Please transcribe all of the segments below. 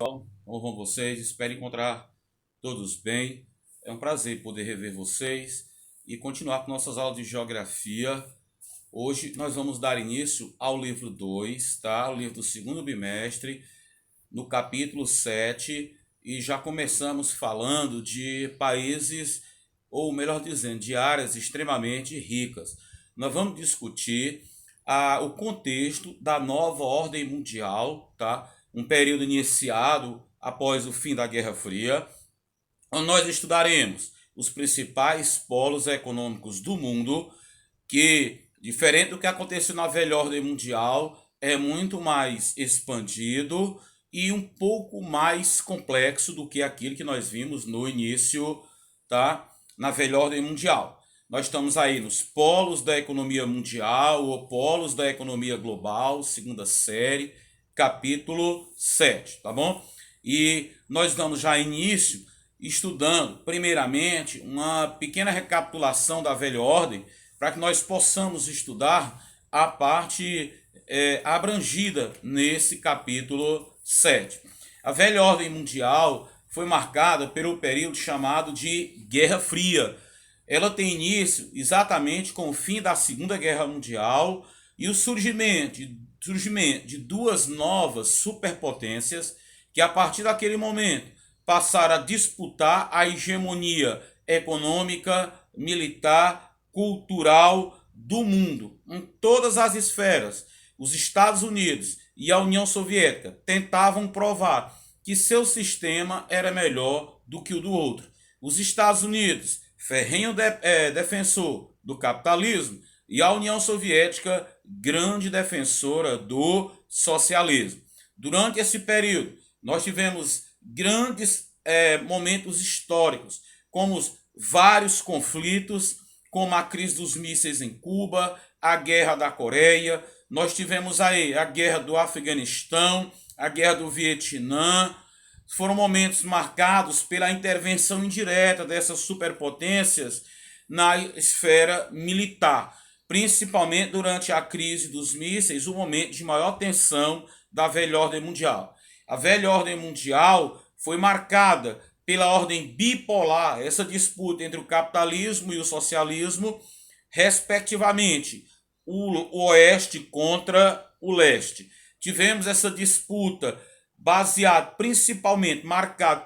Como vão vocês? Espero encontrar todos bem. É um prazer poder rever vocês e continuar com nossas aulas de geografia. Hoje nós vamos dar início ao livro 2, tá? O livro do segundo bimestre, no capítulo 7, e já começamos falando de países, ou melhor dizendo, de áreas extremamente ricas. Nós vamos discutir o contexto da nova ordem mundial, tá? Um período iniciado após o fim da Guerra Fria, onde nós estudaremos os principais polos econômicos do mundo, que, diferente do que aconteceu na velha ordem mundial, é muito mais expandido e um pouco mais complexo do que aquilo que nós vimos no início, tá? Na velha ordem mundial. Nós estamos aí nos polos da economia mundial ou polos da economia global, segunda série, capítulo 7, tá bom? E nós damos já início estudando, primeiramente, uma pequena recapitulação da velha ordem, para que nós possamos estudar a parte abrangida nesse capítulo 7. A velha ordem mundial foi marcada pelo período chamado de Guerra Fria. Ela tem início exatamente com o fim da Segunda Guerra Mundial e o surgimento de duas novas superpotências que, a partir daquele momento, passaram a disputar a hegemonia econômica, militar, cultural do mundo, em todas as esferas. Os Estados Unidos e a União Soviética tentavam provar que seu sistema era melhor do que o do outro. Os Estados Unidos, ferrenho defensor do capitalismo, e a União Soviética, grande defensora do socialismo. Durante esse período, nós tivemos grandes momentos históricos, como os vários conflitos, como a crise dos mísseis em Cuba, a guerra da Coreia, nós tivemos aí a guerra do Afeganistão, a guerra do Vietnã. Foram momentos marcados pela intervenção indireta dessas superpotências na esfera militar, principalmente durante a crise dos mísseis, o momento de maior tensão da velha ordem mundial. A velha ordem mundial foi marcada pela ordem bipolar, essa disputa entre o capitalismo e o socialismo, respectivamente, o oeste contra o leste. Tivemos essa disputa marcada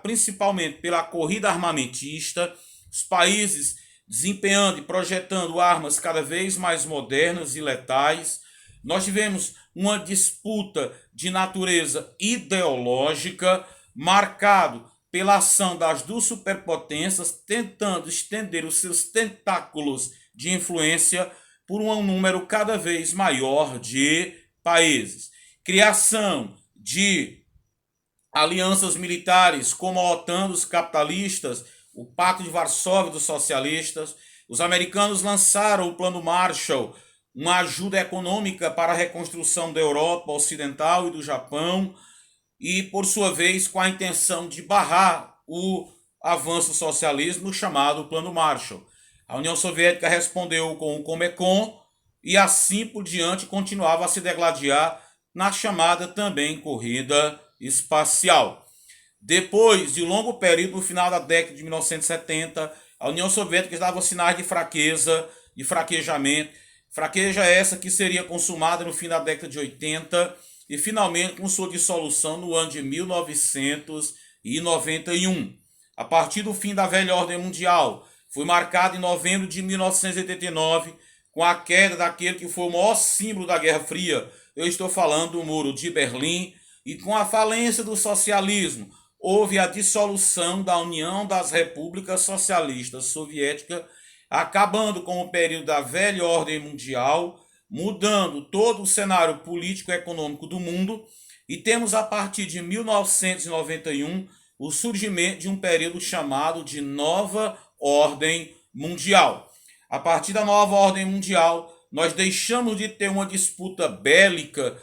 principalmente pela corrida armamentista, os países desempenhando e projetando armas cada vez mais modernas e letais. Nós tivemos uma disputa de natureza ideológica, marcado pela ação das duas superpotências, tentando estender os seus tentáculos de influência por um número cada vez maior de países. Criação de alianças militares como a OTAN dos capitalistas, o Pacto de Varsóvia dos socialistas. Os americanos lançaram o Plano Marshall, uma ajuda econômica para a reconstrução da Europa Ocidental e do Japão, e, por sua vez, com a intenção de barrar o avanço do socialismo, chamado Plano Marshall. A União Soviética respondeu com o Comecon e, assim por diante, continuava a se degladiar na chamada também corrida espacial. Depois de um longo período, no final da década de 1970, a União Soviética dava sinais de fraqueza, de fraquejamento, fraqueza essa que seria consumada no fim da década de 80 e finalmente com sua dissolução no ano de 1991. A partir do fim da velha ordem mundial, foi marcado em novembro de 1989 com a queda daquele que foi o maior símbolo da Guerra Fria. Eu estou falando do Muro de Berlim, e com a falência do socialismo, houve a dissolução da União das Repúblicas Socialistas Soviéticas, acabando com o período da velha ordem mundial, mudando todo o cenário político e econômico do mundo, e temos a partir de 1991 o surgimento de um período chamado de Nova Ordem Mundial. A partir da Nova Ordem Mundial, nós deixamos de ter uma disputa bélica,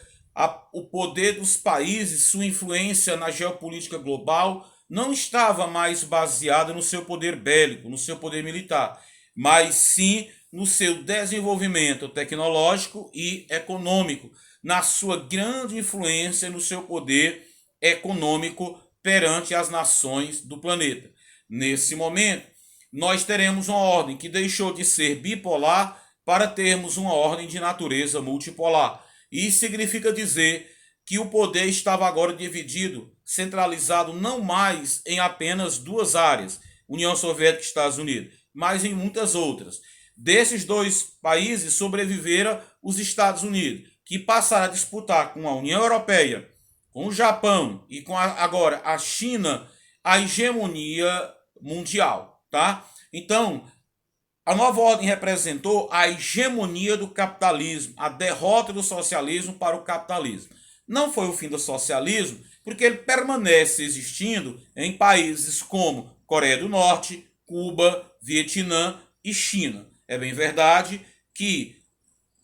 o poder dos países, sua influência na geopolítica global não estava mais baseada no seu poder bélico, no seu poder militar, mas sim no seu desenvolvimento tecnológico e econômico, na sua grande influência no seu poder econômico perante as nações do planeta. Nesse momento, nós teremos uma ordem que deixou de ser bipolar para termos uma ordem de natureza multipolar. Isso significa dizer que o poder estava agora dividido, centralizado não mais em apenas duas áreas, União Soviética e Estados Unidos, mas em muitas outras. Desses dois países sobreviveram os Estados Unidos, que passaram a disputar com a União Europeia, com o Japão e com agora a China a hegemonia mundial, tá? Então, a nova ordem representou a hegemonia do capitalismo, a derrota do socialismo para o capitalismo. Não foi o fim do socialismo, porque ele permanece existindo em países como Coreia do Norte, Cuba, Vietnã e China. É bem verdade que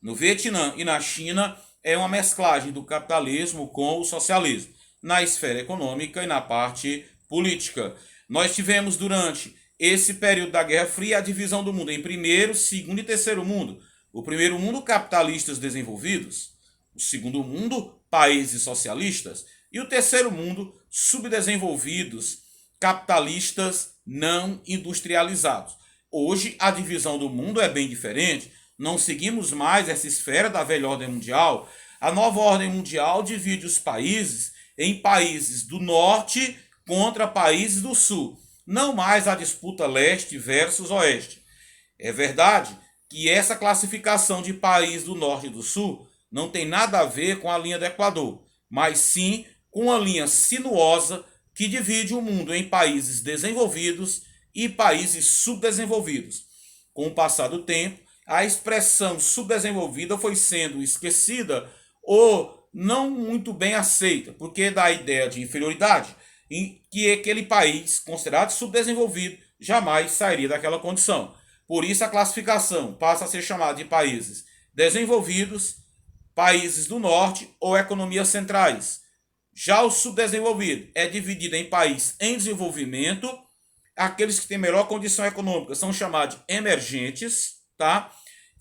no Vietnã e na China é uma mesclagem do capitalismo com o socialismo, na esfera econômica e na parte política. Nós tivemos durante esse período da Guerra Fria a divisão do mundo em primeiro, segundo e terceiro mundo. O primeiro mundo, capitalistas desenvolvidos. O segundo mundo, países socialistas. E o terceiro mundo, subdesenvolvidos, capitalistas não industrializados. Hoje, a divisão do mundo é bem diferente. Não seguimos mais essa esfera da velha ordem mundial. A nova ordem mundial divide os países em países do norte contra países do sul. Não mais a disputa leste versus oeste. É verdade que essa classificação de país do norte e do sul não tem nada a ver com a linha do Equador, mas sim com a linha sinuosa que divide o mundo em países desenvolvidos e países subdesenvolvidos. Com o passar do tempo, a expressão subdesenvolvida foi sendo esquecida ou não muito bem aceita, porque dá a ideia de inferioridade, em que aquele país considerado subdesenvolvido jamais sairia daquela condição. Por isso a classificação passa a ser chamada de países desenvolvidos, países do norte ou economias centrais. Já o subdesenvolvido é dividido em países em desenvolvimento, aqueles que têm melhor condição econômica são chamados de emergentes, tá?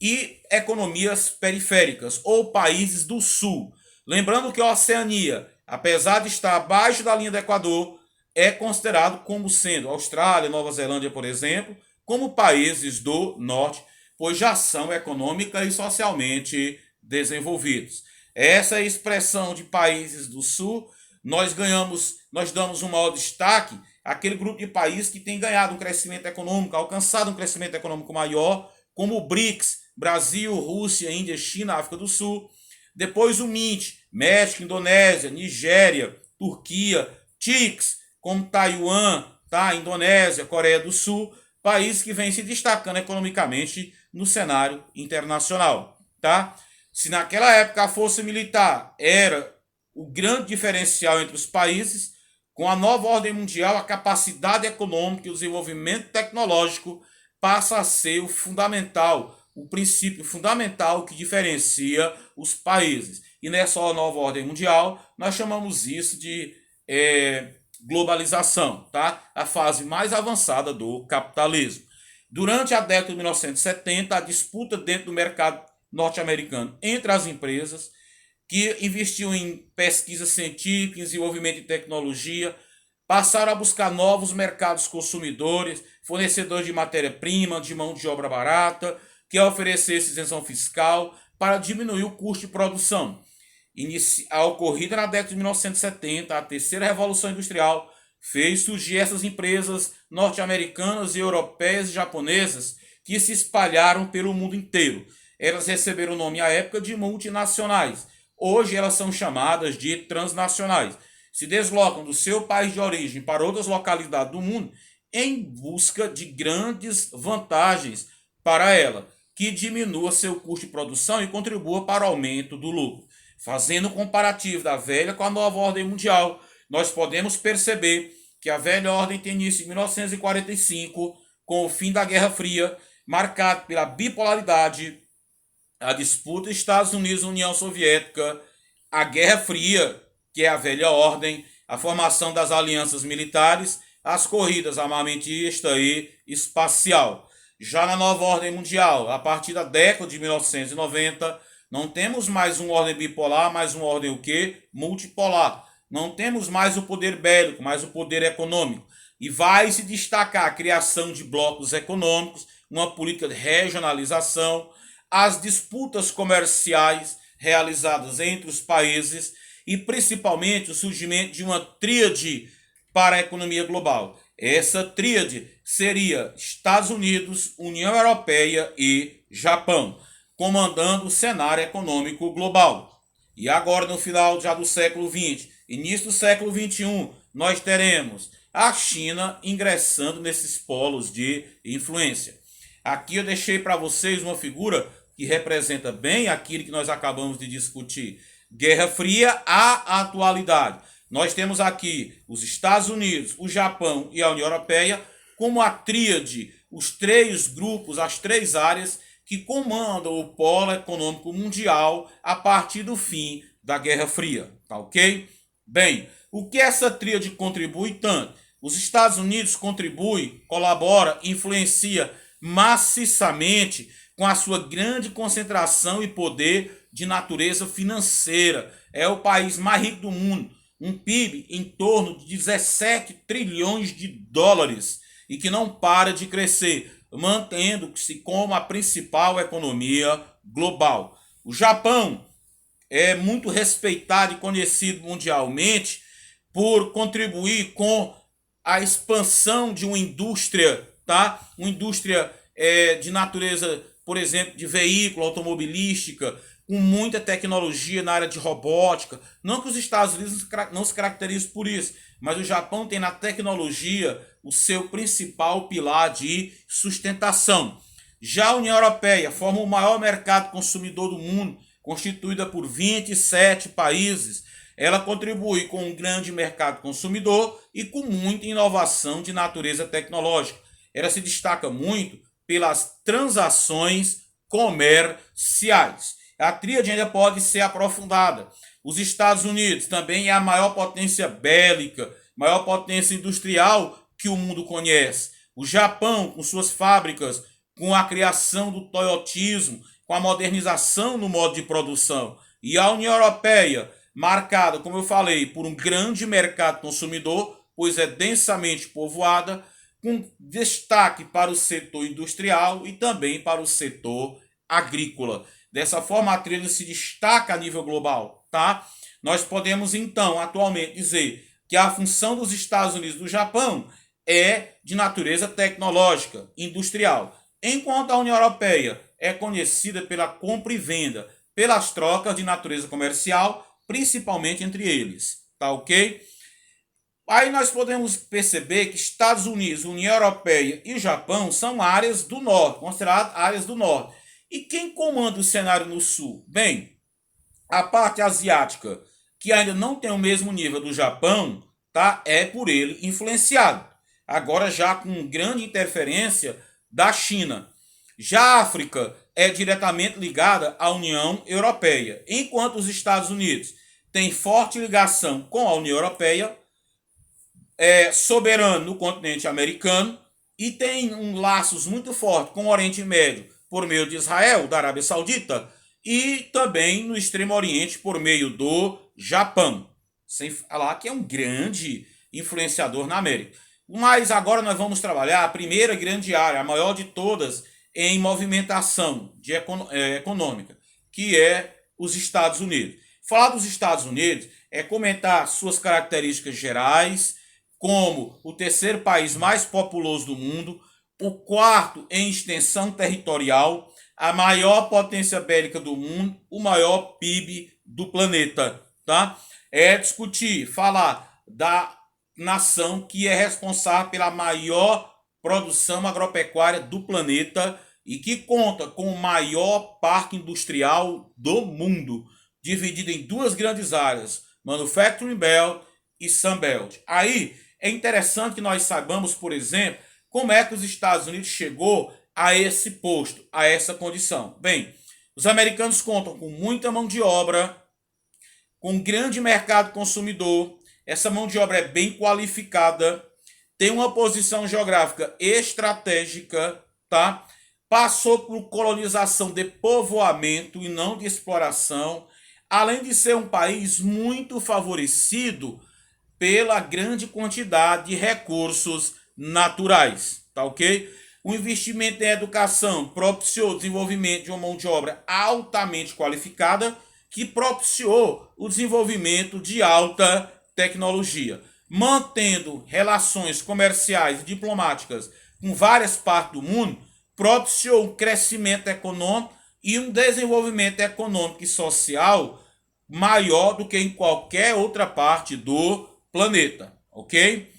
E economias periféricas ou países do sul. Lembrando que a Oceania, apesar de estar abaixo da linha do Equador, é considerado como sendo Austrália, Nova Zelândia, por exemplo, como países do norte, pois já são econômica e socialmente desenvolvidos. Essa é a expressão de países do sul. Nós damos um maior destaque àquele grupo de países que tem ganhado um crescimento econômico, alcançado um crescimento econômico maior, como o BRICS, Brasil, Rússia, Índia, China, África do Sul. Depois o MINT, México, Indonésia, Nigéria, Turquia, TICS, como Taiwan, tá? Indonésia, Coreia do Sul, países que vêm se destacando economicamente no cenário internacional, tá? Se naquela época a força militar era o grande diferencial entre os países, com a nova ordem mundial, a capacidade econômica e o desenvolvimento tecnológico passa a ser o fundamental, o princípio fundamental que diferencia os países. E nessa nova ordem mundial, nós chamamos isso de globalização, tá? A fase mais avançada do capitalismo. Durante a década de 1970, a disputa dentro do mercado norte-americano entre as empresas que investiam em pesquisa científica, em desenvolvimento de tecnologia, passaram a buscar novos mercados consumidores, fornecedores de matéria-prima, de mão de obra barata, que oferecesse isenção fiscal para diminuir o custo de produção. A ocorrida na década de 1970, a terceira revolução industrial, fez surgir essas empresas norte-americanas, europeias e japonesas que se espalharam pelo mundo inteiro. Elas receberam o nome à época de multinacionais. Hoje elas são chamadas de transnacionais. Se deslocam do seu país de origem para outras localidades do mundo em busca de grandes vantagens para ela, que diminua seu custo de produção e contribua para o aumento do lucro. Fazendo um comparativo da velha com a nova ordem mundial, nós podemos perceber que a velha ordem tem início em 1945, com o fim da Guerra Fria, marcado pela bipolaridade, a disputa Estados Unidos-União Soviética, a Guerra Fria, que é a velha ordem, a formação das alianças militares, as corridas armamentista e espacial. Já na nova ordem mundial, a partir da década de 1990, não temos mais uma ordem bipolar, mas uma ordem o quê? Multipolar. Não temos mais o poder bélico, mas o poder econômico. E vai se destacar a criação de blocos econômicos, uma política de regionalização, as disputas comerciais realizadas entre os países e principalmente o surgimento de uma tríade para a economia global. Essa tríade seria Estados Unidos, União Europeia e Japão, comandando o cenário econômico global. E agora, no final já do século XX, início do século XXI, nós teremos a China ingressando nesses polos de influência. Aqui eu deixei para vocês uma figura que representa bem aquilo que nós acabamos de discutir. Guerra Fria à atualidade. Nós temos aqui os Estados Unidos, o Japão e a União Europeia como a tríade, os três grupos, as três áreas que comandam o polo econômico mundial a partir do fim da Guerra Fria, tá ok? Bem, o que essa tríade contribui tanto? Os Estados Unidos contribui, colabora, influencia maciçamente com a sua grande concentração e poder de natureza financeira. É o país mais rico do mundo, um PIB em torno de 17 trilhões de dólares e que não para de crescer, mantendo-se como a principal economia global. O Japão é muito respeitado e conhecido mundialmente por contribuir com a expansão de uma indústria, tá? Uma indústria de natureza, por exemplo, de veículo, automobilística, com muita tecnologia na área de robótica. Não que os Estados Unidos não se caracterizem por isso, mas o Japão tem na tecnologia o seu principal pilar de sustentação. Já a União Europeia forma o maior mercado consumidor do mundo, constituída por 27 países. Ela contribui com um grande mercado consumidor e com muita inovação de natureza tecnológica. Ela se destaca muito pelas transações comerciais. A tríade ainda pode ser aprofundada. Os Estados Unidos também é a maior potência bélica, maior potência industrial que o mundo conhece. O Japão, com suas fábricas, com a criação do toyotismo, com a modernização no modo de produção. E a União Europeia, marcada, como eu falei, por um grande mercado consumidor, pois é densamente povoada, com destaque para o setor industrial e também para o setor agrícola. Dessa forma, a tríade se destaca a nível global, tá? Nós podemos, então, atualmente dizer que a função dos Estados Unidos e do Japão é de natureza tecnológica, industrial, enquanto a União Europeia é conhecida pela compra e venda, pelas trocas de natureza comercial, principalmente entre eles, tá ok? Aí nós podemos perceber que Estados Unidos, União Europeia e Japão são áreas do norte, consideradas áreas do norte. E quem comanda o cenário no sul? Bem, a parte asiática, que ainda não tem o mesmo nível do Japão, tá? É por ele influenciado. Agora já com grande interferência da China. Já a África é diretamente ligada à União Europeia, enquanto os Estados Unidos têm forte ligação com a União Europeia, é soberano no continente americano e tem laços muito fortes com o Oriente Médio por meio de Israel, da Arábia Saudita, e também no Extremo Oriente por meio do Japão. Sem falar que é um grande influenciador na América. Mas agora nós vamos trabalhar a primeira grande área, a maior de todas, em movimentação econômica, que é os Estados Unidos. Falar dos Estados Unidos é comentar suas características gerais, como o terceiro país mais populoso do mundo, o quarto em extensão territorial, a maior potência bélica do mundo, o maior PIB do planeta, tá? É discutir, falar da nação que é responsável pela maior produção agropecuária do planeta e que conta com o maior parque industrial do mundo, dividido em duas grandes áreas, Manufacturing Belt e Sun Belt. Aí é interessante que nós saibamos, por exemplo, como é que os Estados Unidos chegou a esse posto, a essa condição. Bem, os americanos contam com muita mão de obra, com um grande mercado consumidor, essa mão de obra é bem qualificada, tem uma posição geográfica estratégica, tá? Passou por colonização de povoamento e não de exploração. além de ser um país muito favorecido pela grande quantidade de recursos naturais, tá ok? O investimento em educação propiciou o desenvolvimento de uma mão de obra altamente qualificada, que propiciou o desenvolvimento de alta tecnologia, mantendo relações comerciais e diplomáticas com várias partes do mundo, propiciou um crescimento econômico e um desenvolvimento econômico e social maior do que em qualquer outra parte do planeta, ok?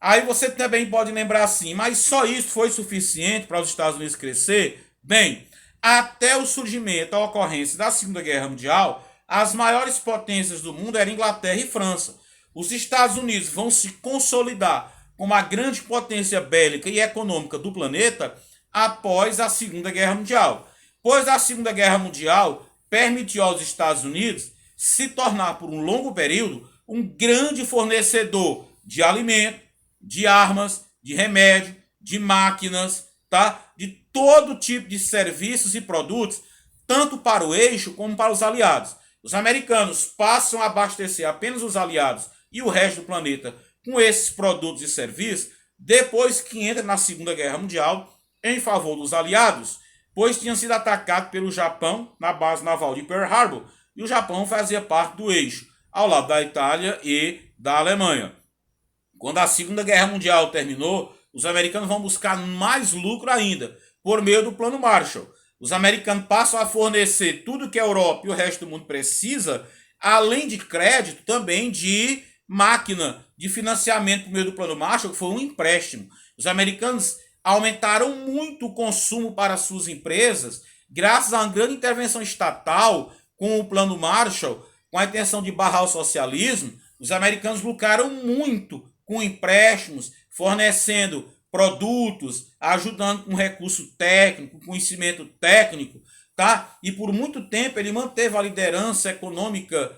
Aí você também pode lembrar assim, mas só isso foi suficiente para os Estados Unidos crescer? Bem, até o surgimento, a ocorrência da Segunda Guerra Mundial, as maiores potências do mundo eram Inglaterra e França. Os Estados Unidos vão se consolidar como a grande potência bélica e econômica do planeta após a Segunda Guerra Mundial. Pois a Segunda Guerra Mundial permitiu aos Estados Unidos se tornar por um longo período um grande fornecedor de alimento, de armas, de remédio, de máquinas, tá? De todo tipo de serviços e produtos, tanto para o eixo como para os aliados. Os americanos passam a abastecer apenas os aliados e o resto do planeta com esses produtos e serviços depois que entra na Segunda Guerra Mundial em favor dos aliados, pois tinham sido atacados pelo Japão na base naval de Pearl Harbor e o Japão fazia parte do eixo, ao lado da Itália e da Alemanha. Quando a Segunda Guerra Mundial terminou, os americanos vão buscar mais lucro ainda, por meio do Plano Marshall. Os americanos passam a fornecer tudo que a Europa e o resto do mundo precisa, além de crédito, também de máquina de financiamento por meio do Plano Marshall, que foi um empréstimo. Os americanos aumentaram muito o consumo para suas empresas, graças a uma grande intervenção estatal com o Plano Marshall, com a intenção de barrar o socialismo. Os americanos lucraram muito com empréstimos, fornecendo produtos, ajudando com recurso técnico, conhecimento técnico, tá? E por muito tempo ele manteve a liderança econômica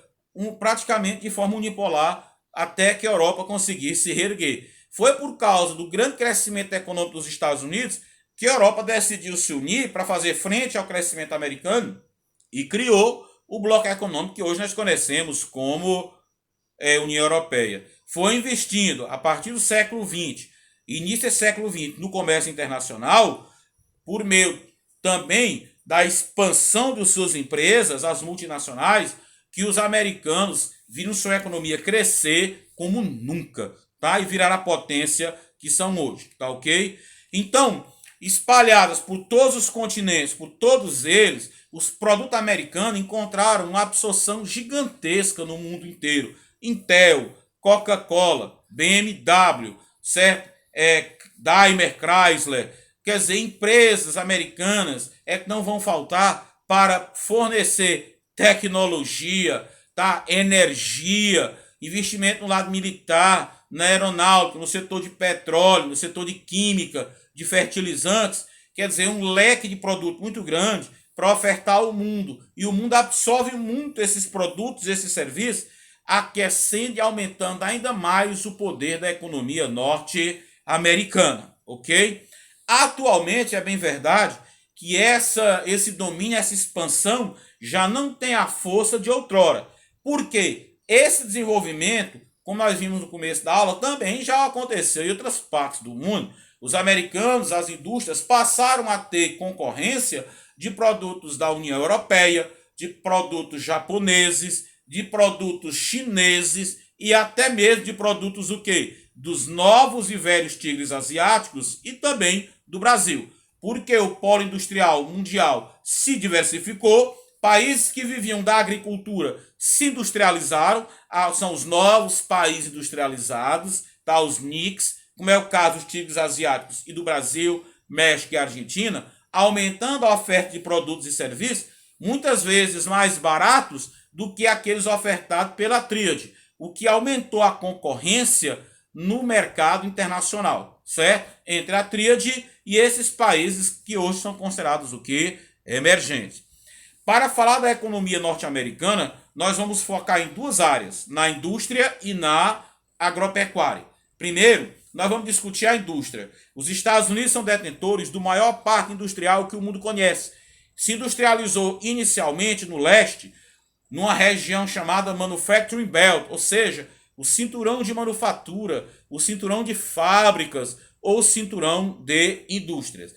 praticamente de forma unipolar até que a Europa conseguisse se reerguer. Foi por causa do grande crescimento econômico dos Estados Unidos que a Europa decidiu se unir para fazer frente ao crescimento americano e criou o bloco econômico que hoje nós conhecemos como União Europeia. Foi investindo a partir do século XX, início do século XX, no comércio internacional, por meio também da expansão de suas empresas, as multinacionais, que os americanos viram sua economia crescer como nunca, tá? E virar a potência que são hoje, tá ok? Então, espalhadas por todos os continentes, por todos eles, os produtos americanos encontraram uma absorção gigantesca no mundo inteiro. Intel, Coca-Cola, BMW, certo? Daimler, Chrysler, quer dizer, empresas americanas que não vão faltar para fornecer tecnologia, tá? Energia, investimento no lado militar, na aeronáutica, no setor de petróleo, no setor de química, de fertilizantes, quer dizer, um leque de produto muito grande para ofertar ao mundo. E o mundo absorve muito esses produtos, esses serviços, aquecendo e aumentando ainda mais o poder da economia norte-americana, ok? Atualmente, é bem verdade que esse domínio, essa expansão já não tem a força de outrora. Por quê? Esse desenvolvimento, como nós vimos no começo da aula, também já aconteceu em outras partes do mundo. Os americanos, as indústrias, passaram a ter concorrência de produtos da União Europeia, de produtos japoneses, de produtos chineses e até mesmo de produtos o quê? Dos novos e velhos tigres asiáticos e também do Brasil. Porque o polo industrial mundial se diversificou, países que viviam da agricultura se industrializaram, são os novos países industrializados, tá? Os NICs, como é o caso dos tigres asiáticos e do Brasil, México e Argentina, aumentando a oferta de produtos e serviços, muitas vezes mais baratos do que aqueles ofertados pela tríade, o que aumentou a concorrência no mercado internacional, certo? Entre a tríade e esses países que hoje são considerados o quê? Emergentes. Para falar da economia norte-americana, nós vamos focar em duas áreas, na indústria e na agropecuária. Primeiro, nós vamos discutir a indústria. Os Estados Unidos são detentores do maior parque industrial que o mundo conhece. Se industrializou inicialmente no leste, numa região chamada Manufacturing Belt, ou seja, o cinturão de manufatura, o cinturão de fábricas ou o cinturão de indústrias.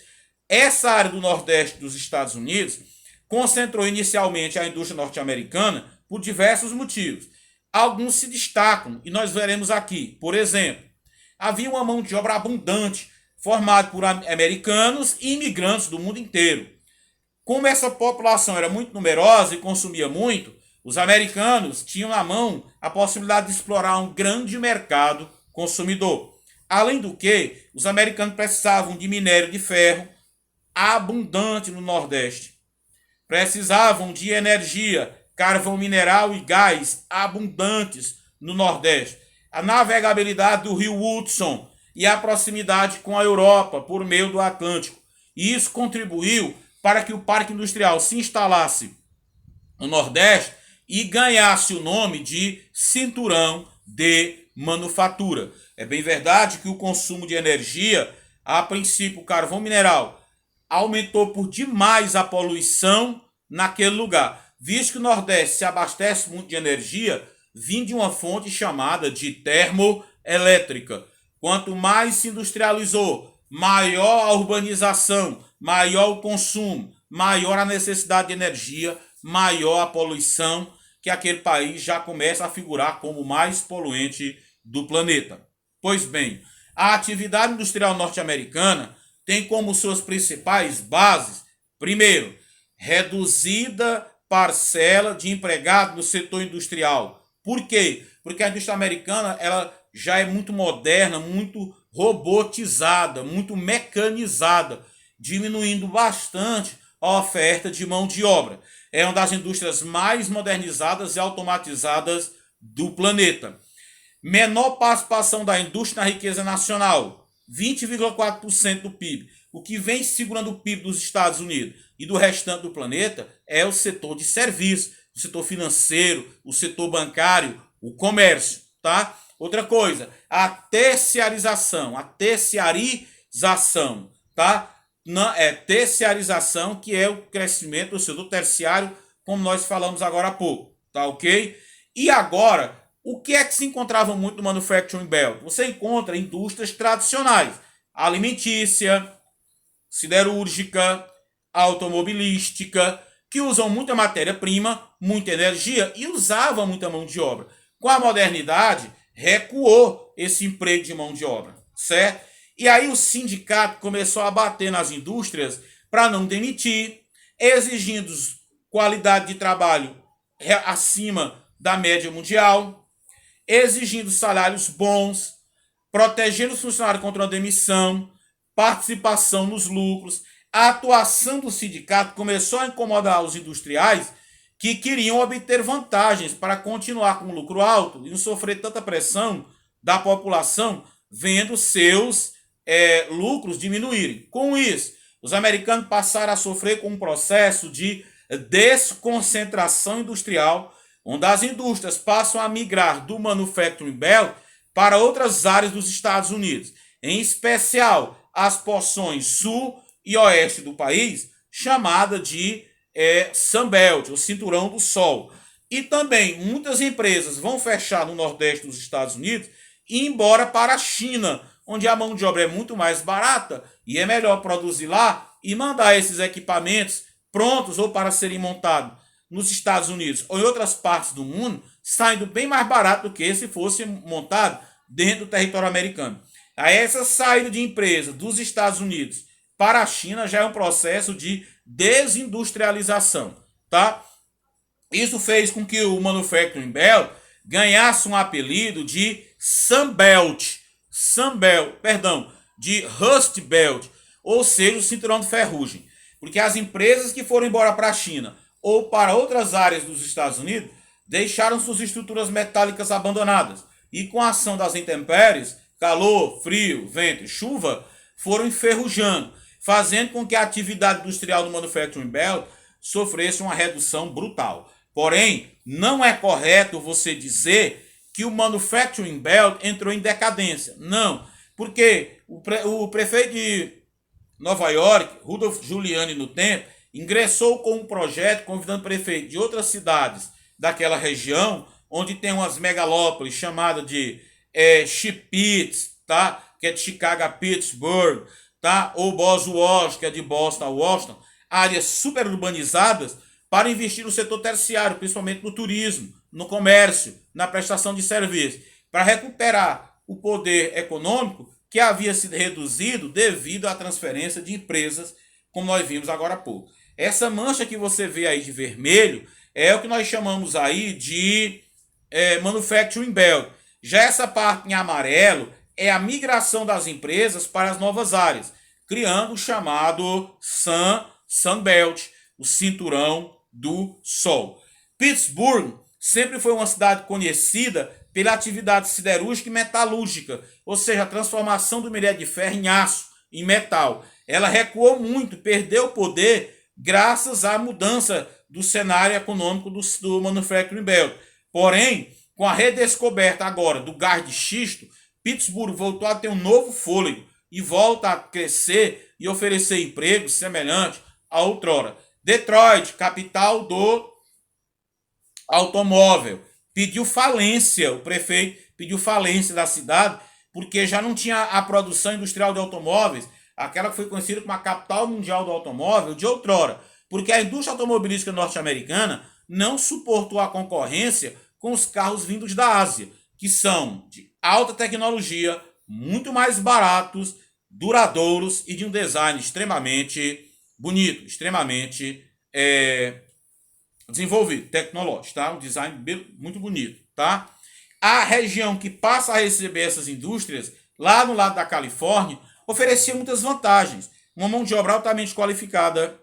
Essa área do Nordeste dos Estados Unidos concentrou inicialmente a indústria norte-americana por diversos motivos. Alguns se destacam e nós veremos aqui. Por exemplo, havia uma mão de obra abundante, formada por americanos e imigrantes do mundo inteiro. Como essa população era muito numerosa e consumia muito, os americanos tinham na mão a possibilidade de explorar um grande mercado consumidor. Além do que, os americanos precisavam de minério de ferro abundante no Nordeste. Precisavam de energia, carvão mineral e gás abundantes no Nordeste. A navegabilidade do rio Hudson e a proximidade com a Europa por meio do Atlântico. E isso contribuiu para que o parque industrial se instalasse no Nordeste e ganhasse o nome de cinturão de manufatura. É bem verdade que o consumo de energia, a princípio o carvão mineral, aumentou por demais a poluição naquele lugar, visto que o Nordeste se abastece muito de energia vindo de uma fonte chamada de termoelétrica. Quanto mais se industrializou, maior a urbanização, maior o consumo, maior a necessidade de energia, maior a poluição, que aquele país já começa a figurar como o mais poluente do planeta. Pois bem, a atividade industrial norte-americana tem como suas principais bases, primeiro, reduzida parcela de empregados no setor industrial. Por quê? Porque a indústria americana ela já é muito moderna, muito robotizada, muito mecanizada, diminuindo bastante a oferta de mão de obra. É uma das indústrias mais modernizadas e automatizadas do planeta. Menor participação da indústria na riqueza nacional, 20,4% do PIB. O que vem segurando o PIB dos Estados Unidos e do restante do planeta é o setor de serviços, o setor financeiro, o setor bancário, o comércio, tá? Outra coisa, a terciarização, tá? Terciarização, que é o crescimento do setor terciário, como nós falamos agora há pouco, tá ok? E agora, o que é que se encontrava muito no Manufacturing Belt? Você encontra indústrias tradicionais, alimentícia, siderúrgica, automobilística, que usam muita matéria-prima, muita energia e usavam muita mão de obra. Com a modernidade, recuou esse emprego de mão de obra, certo? E aí o sindicato começou a bater nas indústrias para não demitir, exigindo qualidade de trabalho acima da média mundial, exigindo salários bons, protegendo os funcionários contra a demissão, participação nos lucros. A atuação do sindicato começou a incomodar os industriais que queriam obter vantagens para continuar com lucro alto e não sofrer tanta pressão da população vendo seus lucros diminuírem. Com isso, os americanos passaram a sofrer com um processo de desconcentração industrial, onde as indústrias passam a migrar do Manufacturing Belt para outras áreas dos Estados Unidos, em especial as porções sul e oeste do país, chamada de Sunbelt, o Cinturão do Sol. E também muitas empresas vão fechar no Nordeste dos Estados Unidos e ir embora para a China, onde a mão de obra é muito mais barata e é melhor produzir lá e mandar esses equipamentos prontos ou para serem montados nos Estados Unidos ou em outras partes do mundo, saindo bem mais barato do que se fosse montado dentro do território americano. Aí essa saída de empresa dos Estados Unidos para a China já é um processo de desindustrialização, tá? Isso fez com que o Manufacturing Belt ganhasse um apelido de Sunbelt, de Rust Belt, ou seja, o cinturão de ferrugem. Porque as empresas que foram embora para a China ou para outras áreas dos Estados Unidos deixaram suas estruturas metálicas abandonadas e com a ação das intempéries, calor, frio, vento e chuva, foram enferrujando, fazendo com que a atividade industrial do Manufacturing Belt sofresse uma redução brutal. Porém, não é correto você dizer que o Manufacturing Belt entrou em decadência. Não, porque o prefeito de Nova York, Rudolph Giuliani, no tempo, ingressou com um projeto convidando prefeitos de outras cidades daquela região, onde tem umas megalópolis chamadas de Chippewa, tá? Que é de Chicago a Pittsburgh, tá? Ou Boston, que é de Boston a Washington, áreas super urbanizadas, para investir no setor terciário, principalmente no turismo, no comércio, na prestação de serviços, para recuperar o poder econômico que havia sido reduzido devido à transferência de empresas, como nós vimos agora há pouco. Essa mancha que você vê aí de vermelho é o que nós chamamos aí de Manufacturing Belt. Já essa parte em amarelo é a migração das empresas para as novas áreas, criando o chamado Sun Belt, o cinturão do Sol. Pittsburgh sempre foi uma cidade conhecida pela atividade siderúrgica e metalúrgica, ou seja, a transformação do minério de ferro em aço, em metal. Ela recuou muito, perdeu poder graças à mudança do cenário econômico do Manufacturing Belt. Porém, com a redescoberta agora do gás de xisto, Pittsburgh voltou a ter um novo fôlego e volta a crescer e oferecer empregos semelhantes a outrora. Detroit, capital do automóvel, pediu falência, o prefeito pediu falência da cidade, porque já não tinha a produção industrial de automóveis, aquela que foi conhecida como a capital mundial do automóvel de outrora, porque a indústria automobilística norte-americana não suportou a concorrência com os carros vindos da Ásia, que são de alta tecnologia, muito mais baratos, duradouros e de um design extremamente bonito, extremamente desenvolvido, tecnológico, tá? Um design muito bonito, tá? A região que passa a receber essas indústrias, lá no lado da Califórnia, oferecia muitas vantagens. Uma mão de obra altamente qualificada,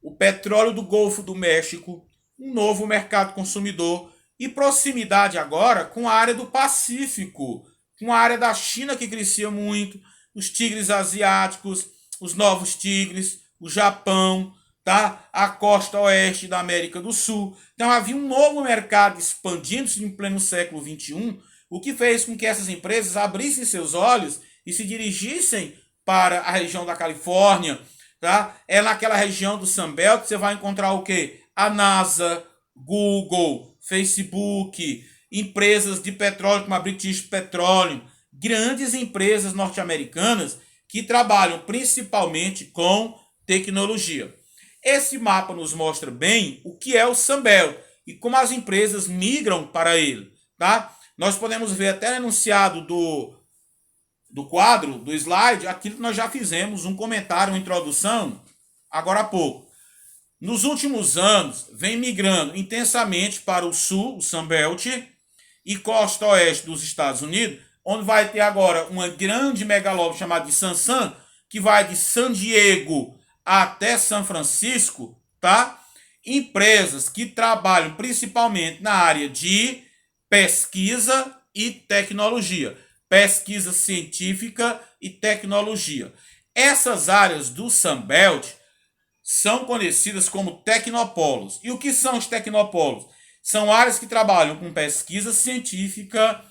o petróleo do Golfo do México, um novo mercado consumidor e proximidade agora com a área do Pacífico, com a área da China que crescia muito, os tigres asiáticos, os novos tigres, o Japão, tá? A costa oeste da América do Sul. Então havia um novo mercado expandindo-se em pleno século XXI, o que fez com que essas empresas abrissem seus olhos e se dirigissem para a região da Califórnia. Tá? É naquela região do Sunbelt que você vai encontrar o quê? A NASA, Google, Facebook, empresas de petróleo como a British Petroleum, grandes empresas norte-americanas que trabalham principalmente com tecnologia. Esse mapa nos mostra bem o que é o Sunbelt e como as empresas migram para ele. Tá? Nós podemos ver até no enunciado do quadro, do slide, aquilo que nós já fizemos, um comentário, uma introdução, agora há pouco. Nos últimos anos, vem migrando intensamente para o sul, o Sunbelt, e costa oeste dos Estados Unidos, onde vai ter agora uma grande megalópole chamada de Sansan, que vai de San Diego até São Francisco, tá? Empresas que trabalham principalmente na área de pesquisa e tecnologia. Pesquisa científica e tecnologia. Essas áreas do Sunbelt são conhecidas como tecnopolos. E o que são os tecnopolos? São áreas que trabalham com pesquisa científica,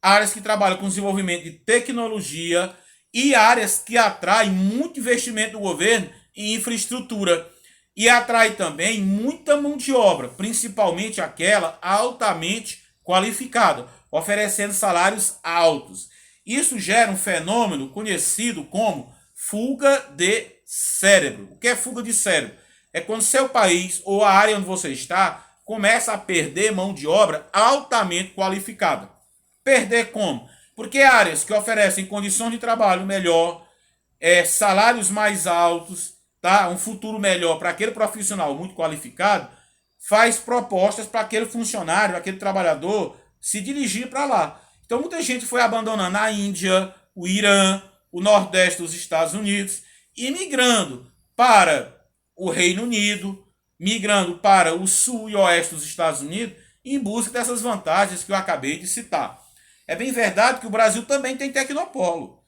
áreas que trabalham com desenvolvimento de tecnologia e áreas que atraem muito investimento do governo em infraestrutura. E atrai também muita mão de obra, principalmente aquela altamente qualificada, oferecendo salários altos. Isso gera um fenômeno conhecido como fuga de cérebro. O que é fuga de cérebro? É quando seu país ou a área onde você está começa a perder mão de obra altamente qualificada. Perder como? Porque áreas que oferecem condições de trabalho melhor, salários mais altos, tá? Um futuro melhor para aquele profissional muito qualificado, faz propostas para aquele funcionário, aquele trabalhador se dirigir para lá. Então muita gente foi abandonando a Índia, o Irã, o Nordeste dos Estados Unidos e migrando para o Reino Unido, migrando para o Sul e Oeste dos Estados Unidos em busca dessas vantagens que eu acabei de citar. É bem verdade que o Brasil também tem tecnopolo,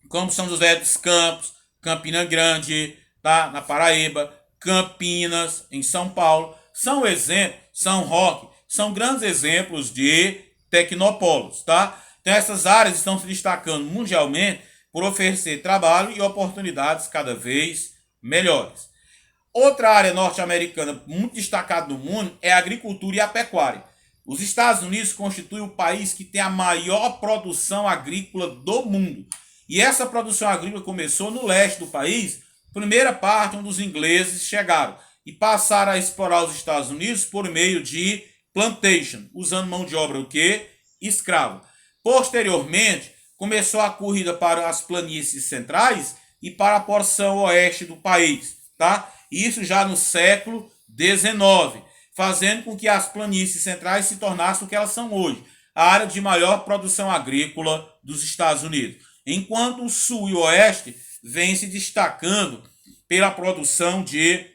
como São José dos Campos, Campina Grande, tá? Na Paraíba, Campinas, em São Paulo, são exemplos, São Roque, são grandes exemplos de tecnopolos, tá? Então essas áreas estão se destacando mundialmente por oferecer trabalho e oportunidades cada vez melhores. Outra área norte-americana muito destacada no mundo é a agricultura e a pecuária. Os Estados Unidos constituem o país que tem a maior produção agrícola do mundo. E essa produção agrícola começou no leste do país, primeira parte onde os ingleses chegaram e passaram a explorar os Estados Unidos por meio de plantation, usando mão de obra o quê? Escravo. Posteriormente, começou a corrida para as planícies centrais e para a porção oeste do país, tá? Isso já no século XIX, fazendo com que as planícies centrais se tornassem o que elas são hoje, a área de maior produção agrícola dos Estados Unidos. Enquanto o sul e o oeste vêm se destacando pela produção de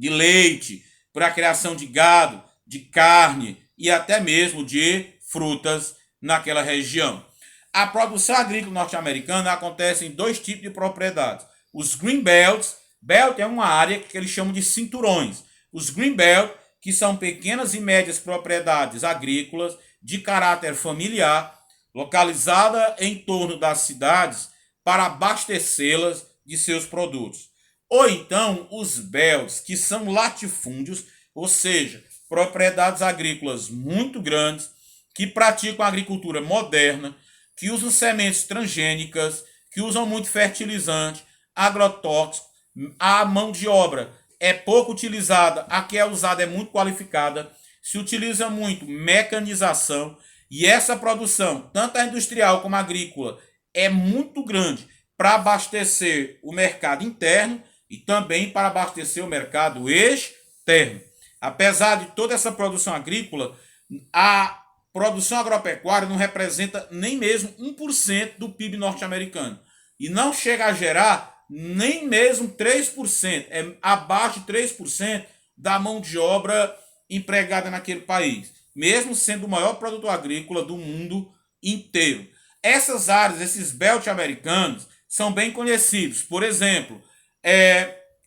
leite, para a criação de gado, de carne e até mesmo de frutas naquela região. A produção agrícola norte-americana acontece em dois tipos de propriedades. Os green belts, belt é uma área que eles chamam de cinturões. Os green belt, que são pequenas e médias propriedades agrícolas de caráter familiar, localizada em torno das cidades para abastecê-las de seus produtos. Ou então os belts, que são latifúndios, ou seja, propriedades agrícolas muito grandes, que praticam a agricultura moderna, que usam sementes transgênicas, que usam muito fertilizante, agrotóxico, a mão de obra é pouco utilizada, a que é usada é muito qualificada, se utiliza muito mecanização, e essa produção, tanto a industrial como a agrícola, é muito grande para abastecer o mercado interno e também para abastecer o mercado externo. Apesar de toda essa produção agrícola, a produção agropecuária não representa nem mesmo 1% do PIB norte-americano. E não chega a gerar nem mesmo 3%, é abaixo de 3% da mão de obra empregada naquele país, mesmo sendo o maior produtor agrícola do mundo inteiro. Essas áreas, esses belt americanos, são bem conhecidos. Por exemplo,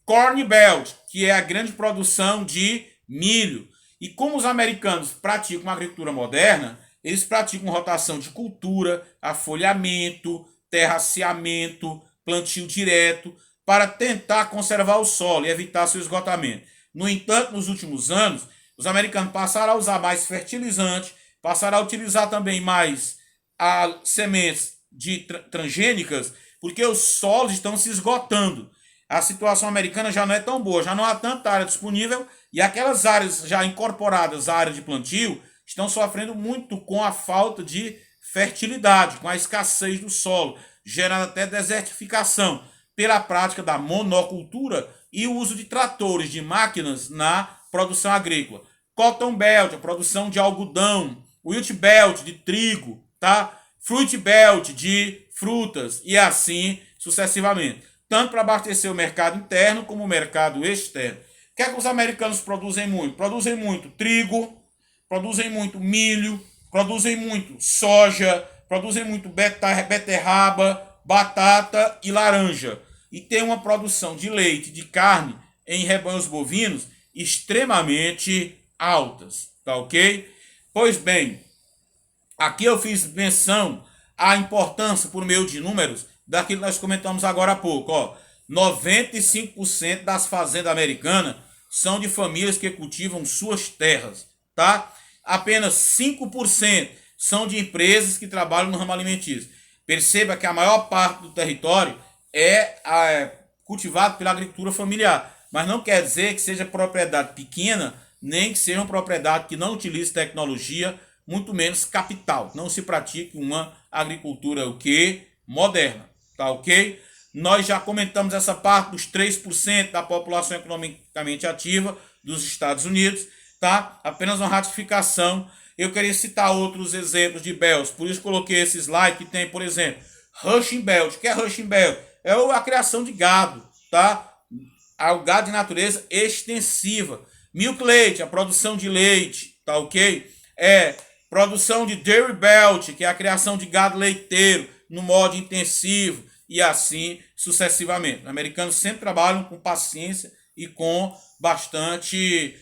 Corn Belt, que é a grande produção de milho. E como os americanos praticam uma agricultura moderna, eles praticam rotação de cultura, afolhamento, terraceamento, plantio direto, para tentar conservar o solo e evitar seu esgotamento. No entanto, nos últimos anos, os americanos passaram a usar mais fertilizante, passaram a utilizar também mais sementes transgênicas, porque os solos estão se esgotando. A situação americana já não é tão boa, já não há tanta área disponível e aquelas áreas já incorporadas à área de plantio estão sofrendo muito com a falta de fertilidade, com a escassez do solo, gerando até desertificação pela prática da monocultura e o uso de tratores, de máquinas na produção agrícola. Cotton Belt, a produção de algodão, Wheat Belt, de trigo, tá? Fruit Belt, de frutas e assim sucessivamente. Tanto para abastecer o mercado interno como o mercado externo. O que é que os americanos produzem muito? Produzem muito trigo, produzem muito milho, produzem muito soja, produzem muito beterraba, batata e laranja. E tem uma produção de leite, de carne em rebanhos bovinos extremamente altas, tá ok? Pois bem, aqui eu fiz menção à importância, por meio de números, daquilo que nós comentamos agora há pouco. Ó, 95% das fazendas americanas são de famílias que cultivam suas terras, tá? Apenas 5% são de empresas que trabalham no ramo alimentício. Perceba que a maior parte do território é cultivado pela agricultura familiar, mas não quer dizer que seja propriedade pequena, nem que seja uma propriedade que não utilize tecnologia, muito menos capital. Não se pratique uma agricultura o quê? Moderna, tá ok? Nós já comentamos essa parte dos 3% da população economicamente ativa dos Estados Unidos, tá? Apenas uma ratificação. Eu queria citar outros exemplos de belts, por isso coloquei esse slide que tem, por exemplo, Rushing Belt. O que é Rushing Belt? É a criação de gado, tá? O gado de natureza extensiva. Milk Leite, a produção de leite, tá ok? Produção de Dairy Belt, que é a criação de gado leiteiro no modo intensivo e assim sucessivamente. Os americanos sempre trabalham com paciência e com bastante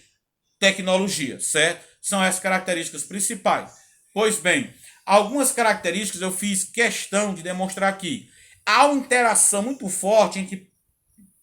tecnologia, certo? São essas características principais. Pois bem, algumas características eu fiz questão de demonstrar aqui. Há uma interação muito forte entre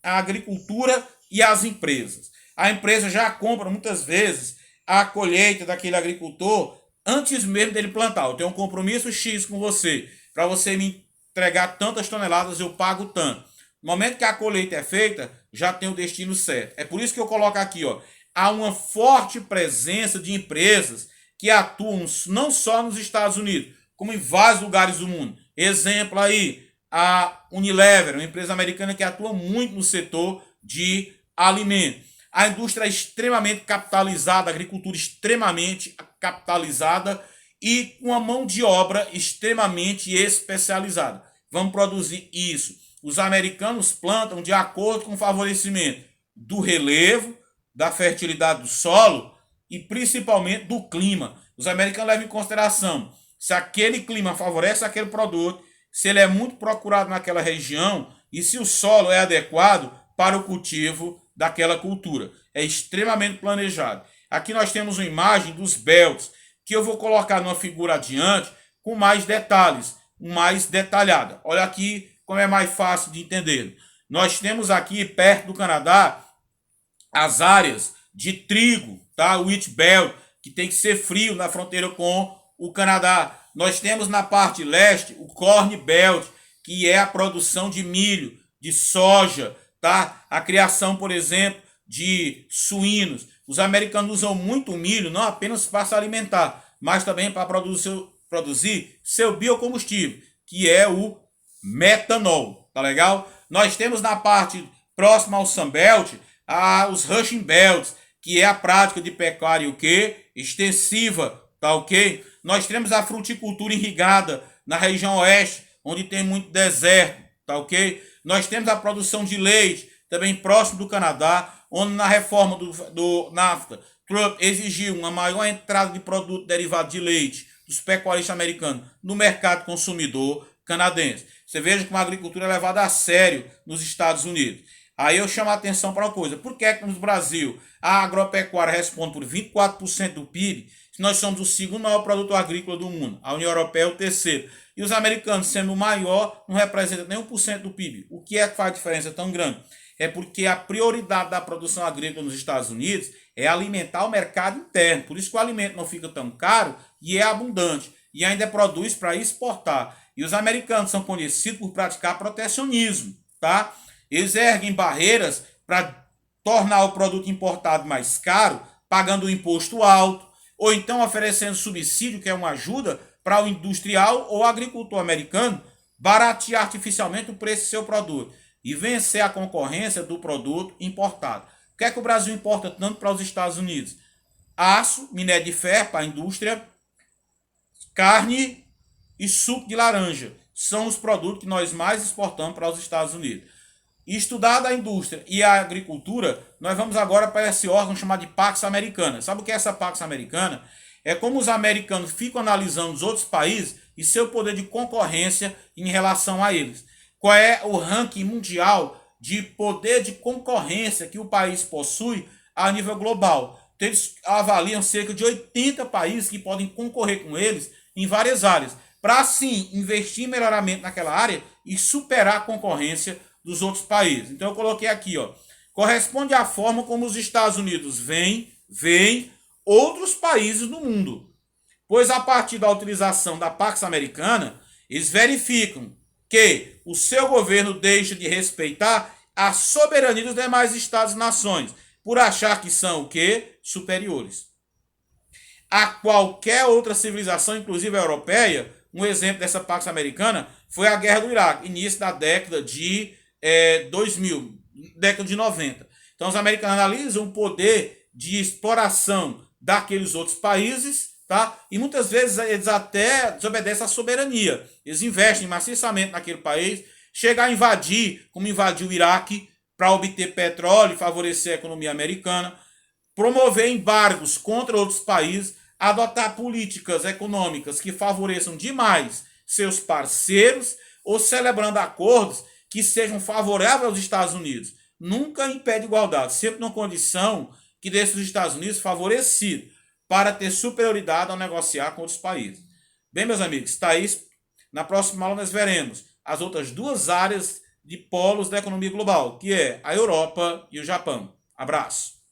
a agricultura e as empresas. A empresa já compra muitas vezes a colheita daquele agricultor antes mesmo dele plantar. Eu tenho um compromisso X com você, para você me entregar tantas toneladas, eu pago tanto. No momento que a colheita é feita, já tem o destino certo. É por isso que eu coloco aqui, ó, há uma forte presença de empresas que atuam não só nos Estados Unidos, como em vários lugares do mundo. Exemplo aí, a Unilever, uma empresa americana que atua muito no setor de alimentos. A indústria é extremamente capitalizada, a agricultura extremamente capitalizada e com a mão de obra extremamente especializada. Vamos produzir isso. Os americanos plantam de acordo com o favorecimento do relevo, da fertilidade do solo e principalmente do clima. Os americanos levam em consideração se aquele clima favorece aquele produto, se ele é muito procurado naquela região e se o solo é adequado para o cultivo daquela cultura. É extremamente planejado. Aqui nós temos uma imagem dos belts, que eu vou colocar numa figura adiante com mais detalhes, mais detalhada. Olha aqui como é mais fácil de entender. Nós temos aqui perto do Canadá as áreas de trigo, tá? O wheat belt, que tem que ser frio na fronteira com o Canadá. Nós temos na parte leste o corn belt, que é a produção de milho, de soja, tá? A criação, por exemplo, de suínos. Os americanos usam muito milho, não apenas para se alimentar, mas também para produzir seu biocombustível, que é o metanol, tá legal? Nós temos na parte próxima ao Sunbelt os Rushing Belts, que é a prática de pecuária o quê? Extensiva, tá ok? Nós temos a fruticultura irrigada na região oeste, onde tem muito deserto, tá ok? Nós temos a produção de leite, também próximo do Canadá, onde na reforma do NAFTA, Trump exigiu uma maior entrada de produto derivado de leite dos pecuaristas americanos no mercado consumidor canadense. Você veja como a agricultura é levada a sério nos Estados Unidos. Aí eu chamo a atenção para uma coisa. Por que é que no Brasil a agropecuária responde por 24% do PIB, se nós somos o segundo maior produtor agrícola do mundo? A União Europeia é o terceiro. E os americanos, sendo o maior, não representam nem 1% do PIB. O que é que faz diferença tão grande? É porque a prioridade da produção agrícola nos Estados Unidos é alimentar o mercado interno. Por isso que o alimento não fica tão caro e é abundante. E ainda produz para exportar. E os americanos são conhecidos por praticar protecionismo, tá? Eles erguem barreiras para tornar o produto importado mais caro, pagando um imposto alto, ou então oferecendo subsídio, que é uma ajuda para o industrial ou agricultor americano baratear artificialmente o preço do seu produto e vencer a concorrência do produto importado. O que é que o Brasil importa tanto para os Estados Unidos? Aço, minério de ferro para a indústria, carne e suco de laranja. São os produtos que nós mais exportamos para os Estados Unidos. Estudada a indústria e a agricultura, nós vamos agora para esse órgão chamado de Pax Americana. Sabe o que é essa Pax Americana? É como os americanos ficam analisando os outros países e seu poder de concorrência em relação a eles. Qual é o ranking mundial de poder de concorrência que o país possui a nível global? Então, eles avaliam cerca de 80 países que podem concorrer com eles em várias áreas, para assim investir em melhoramento naquela área e superar a concorrência dos outros países. Então eu coloquei aqui, ó, corresponde à forma como os Estados Unidos veem outros países do mundo. Pois a partir da utilização da Pax Americana, eles verificam que o seu governo deixa de respeitar a soberania dos demais estados e nações, por achar que são o quê? Superiores a qualquer outra civilização, inclusive a europeia. Um exemplo dessa Pax Americana foi a Guerra do Iraque, início da década de 2000, década de 90. Então os americanos analisam o poder de exploração daqueles outros países, tá? E muitas vezes eles até desobedecem à soberania. Eles investem maciçamente naquele país, chegam a invadir, como invadiu o Iraque, para obter petróleo e favorecer a economia americana, promover embargos contra outros países, adotar políticas econômicas que favoreçam demais seus parceiros ou celebrando acordos que sejam favoráveis aos Estados Unidos. Nunca impede igualdade, sempre numa condição que deixe os Estados Unidos favorecido para ter superioridade ao negociar com outros países. Bem, meus amigos, está isso. Na próxima aula nós veremos as outras duas áreas de polos da economia global, que é a Europa e o Japão. Abraço!